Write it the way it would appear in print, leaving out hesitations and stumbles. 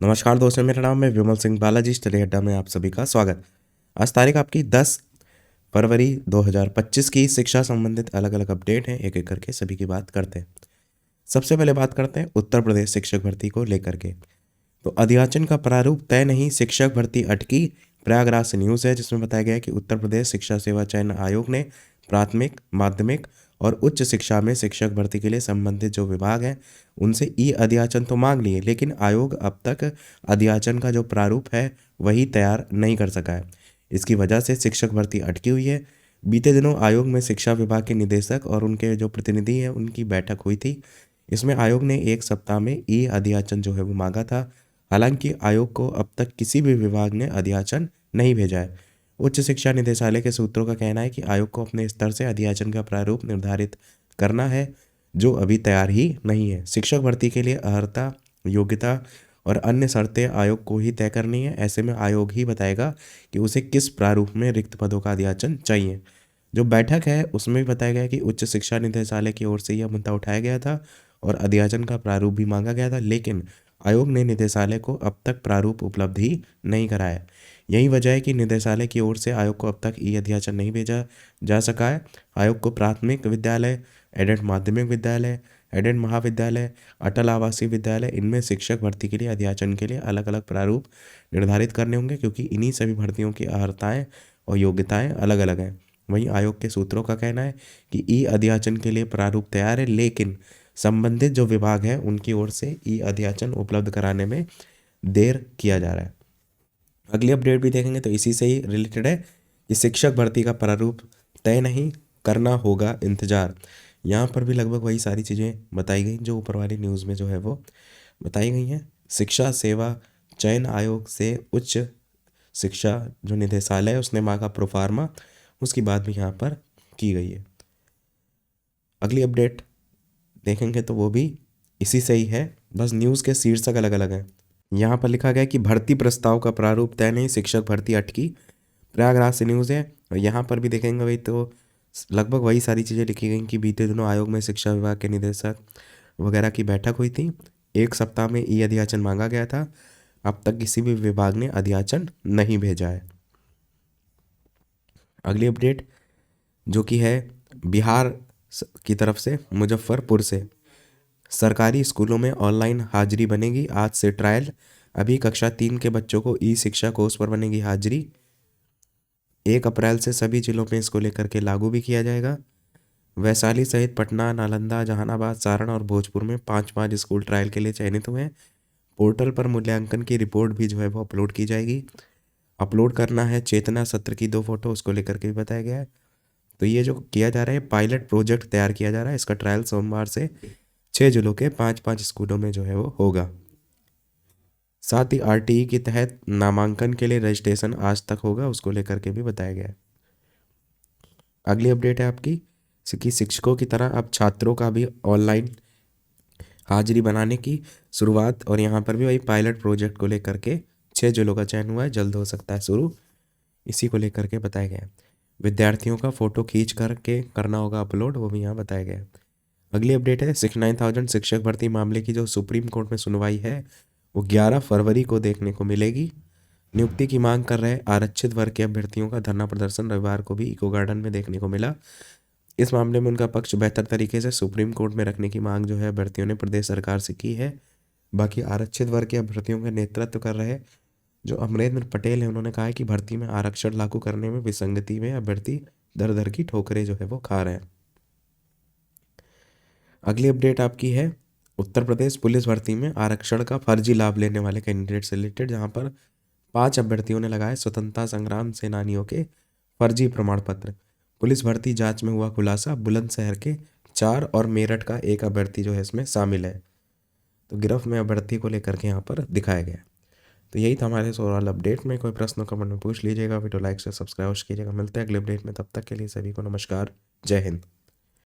नमस्कार दोस्तों, मेरा नाम है विमल सिंह बालाजी। स्टडी अड्डा में आप सभी का स्वागत। आज तारीख आपकी 10 फरवरी 2025 की शिक्षा संबंधित अलग अलग अपडेट हैं। एक एक करके सभी की बात करते हैं। सबसे पहले बात करते हैं उत्तर प्रदेश शिक्षक भर्ती को लेकर के। तो अध्याचन का प्रारूप तय नहीं, शिक्षक भर्ती अटकी। प्रयागराज से न्यूज़ है जिसमें बताया गया है कि उत्तर प्रदेश शिक्षा सेवा चयन आयोग ने प्राथमिक, माध्यमिक और उच्च शिक्षा में शिक्षक भर्ती के लिए संबंधित जो विभाग हैं उनसे ई अध्याचन तो मांग लिए, लेकिन आयोग अब तक अध्याचन का जो प्रारूप है वही तैयार नहीं कर सका है। इसकी वजह से शिक्षक भर्ती अटकी हुई है। बीते दिनों आयोग में शिक्षा विभाग के निदेशक और उनके जो प्रतिनिधि हैं उनकी बैठक हुई थी। इसमें आयोग ने एक सप्ताह में ई अध्याचन जो है वो मांगा था। हालांकि आयोग को अब तक किसी भी विभाग ने अध्याचन नहीं भेजा है। उच्च शिक्षा निदेशालय के सूत्रों का कहना है कि आयोग को अपने स्तर से अध्याचन का प्रारूप निर्धारित करना है, जो अभी तैयार ही नहीं है। शिक्षक भर्ती के लिए अर्हता, योग्यता और अन्य शर्तें आयोग को ही तय करनी है। ऐसे में आयोग ही बताएगा कि उसे किस प्रारूप में रिक्त पदों का अध्याचन चाहिए। जो बैठक है उसमें भी बताया गया कि उच्च शिक्षा निदेशालय की ओर से यह मुद्दा उठाया गया था और अध्याचन का प्रारूप भी मांगा गया था, लेकिन आयोग ने निदेशालय को अब तक प्रारूप उपलब्ध ही नहीं कराया। यही वजह है कि निदेशालय की ओर से आयोग को अब तक ई अध्याचन नहीं भेजा जा सका है। आयोग को प्राथमिक विद्यालय, एडेड माध्यमिक विद्यालय, एडेड महाविद्यालय, अटल आवासीय विद्यालय, इनमें शिक्षक भर्ती के लिए अध्याचन के लिए अलग अलग प्रारूप निर्धारित करने होंगे, क्योंकि इन्हीं सभी भर्तियों की अर्हताएं और योग्यताएं अलग अलग हैं। वहीं आयोग के सूत्रों का कहना है कि ई अध्याचन के लिए प्रारूप तैयार है, लेकिन संबंधित जो विभाग है उनकी ओर से ई अध्याचन उपलब्ध कराने में देर किया जा रहा है। अगली अपडेट भी देखेंगे तो इसी से ही रिलेटेड है कि शिक्षक भर्ती का प्रारूप तय नहीं, करना होगा इंतजार। यहाँ पर भी लगभग वही सारी चीज़ें बताई गई जो ऊपर वाली न्यूज़ में जो है वो बताई गई हैं। शिक्षा सेवा चयन आयोग से उच्च शिक्षा जो निदेशालय है उसने मांगा प्रोफार्मा, उसकी बात भी यहाँ पर की गई है। अगली अपडेट देखेंगे तो वो भी इसी से ही है, बस न्यूज़ के शीर्षक अलग अलग हैं। यहाँ पर लिखा गया कि भर्ती प्रस्ताव का प्रारूप तय नहीं, शिक्षक भर्ती अटकी। प्रयागराज से न्यूज़ है और यहाँ पर भी देखेंगे वही तो लगभग वही सारी चीज़ें लिखी गई कि बीते दिनों आयोग में शिक्षा विभाग के निदेशक वगैरह की बैठक हुई थी। एक सप्ताह में ई अध्याचन मांगा गया था। अब तक किसी भी विभाग ने अध्याचन नहीं भेजा है। अगली अपडेट जो कि है बिहार की तरफ से, मुजफ्फरपुर से। सरकारी स्कूलों में ऑनलाइन हाजिरी बनेगी, आज से ट्रायल। अभी कक्षा 3 के बच्चों को ई शिक्षा कोर्स पर बनेगी हाजिरी। 1 अप्रैल से सभी जिलों में इसको लेकर के लागू भी किया जाएगा। वैशाली सहित पटना, नालंदा, जहानाबाद, सारण और भोजपुर में 5-5 स्कूल ट्रायल के लिए चयनित हुए हैं। पोर्टल पर मूल्यांकन की रिपोर्ट भी जो है वो अपलोड की जाएगी। अपलोड करना है चेतना सत्र की 2 फोटो, उसको लेकर के भी बताया गया है। तो ये जो किया जा रहा है पायलट प्रोजेक्ट तैयार किया जा रहा है, इसका ट्रायल सोमवार से 6 जिलों के 5-5 स्कूलों में जो है वो होगा। साथ ही आरटीई के तहत नामांकन के लिए रजिस्ट्रेशन आज तक होगा, उसको लेकर के भी बताया गया है। अगली अपडेट है आपकी कि शिक्षकों की तरह अब छात्रों का भी ऑनलाइन हाजिरी बनाने की शुरुआत, और यहाँ पर भी वही पायलट प्रोजेक्ट को लेकर के 6 जिलों का चयन हुआ है, जल्द हो सकता है शुरू, इसी को लेकर के बताया गया है। विद्यार्थियों का फोटो खींच करके करना होगा अपलोड, वो भी यहाँ बताया गया है। अगली अपडेट है 69,000 शिक्षक भर्ती मामले की जो सुप्रीम कोर्ट में सुनवाई है वो 11 फरवरी को देखने को मिलेगी। नियुक्ति की मांग कर रहे आरक्षित वर्ग के अभ्यर्थियों का धरना प्रदर्शन रविवार को भी इको गार्डन में देखने को मिला। इस मामले में उनका पक्ष बेहतर तरीके से सुप्रीम कोर्ट में रखने की मांग जो है अभ्यर्थियों ने प्रदेश सरकार से की है। बाकी आरक्षित वर्ग के अभ्यर्थियों का नेतृत्व कर रहे जो अमरेंद्र पटेल है, उन्होंने कहा है कि भर्ती में आरक्षण लागू करने में विसंगति में अभ्यर्थी दर दर की ठोकरें जो है वो खा रहे हैं। अगली अपडेट आपकी है उत्तर प्रदेश पुलिस भर्ती में आरक्षण का फर्जी लाभ लेने वाले कैंडिडेट से रिलेटेड, जहां पर 5 अभ्यर्थियों ने लगाए स्वतंत्रता संग्राम सेनानियों के फर्जी प्रमाण पत्र। पुलिस भर्ती जांच में हुआ खुलासा, बुलंदशहर के 4 और मेरठ का 1 अभ्यर्थी जो है इसमें शामिल है। तो गिरफ्त में अभ्यर्थी को लेकर के यहाँ पर दिखाया गया। तो यही था हमारे ओवरऑल अपडेट में। कोई प्रश्न कमेंट में पूछ लीजिएगा, वीडियो लाइक से सब्सक्राइब कीजिएगा। मिलते हैं अगले अपडेट में, तब तक के लिए सभी को नमस्कार, जय हिंद।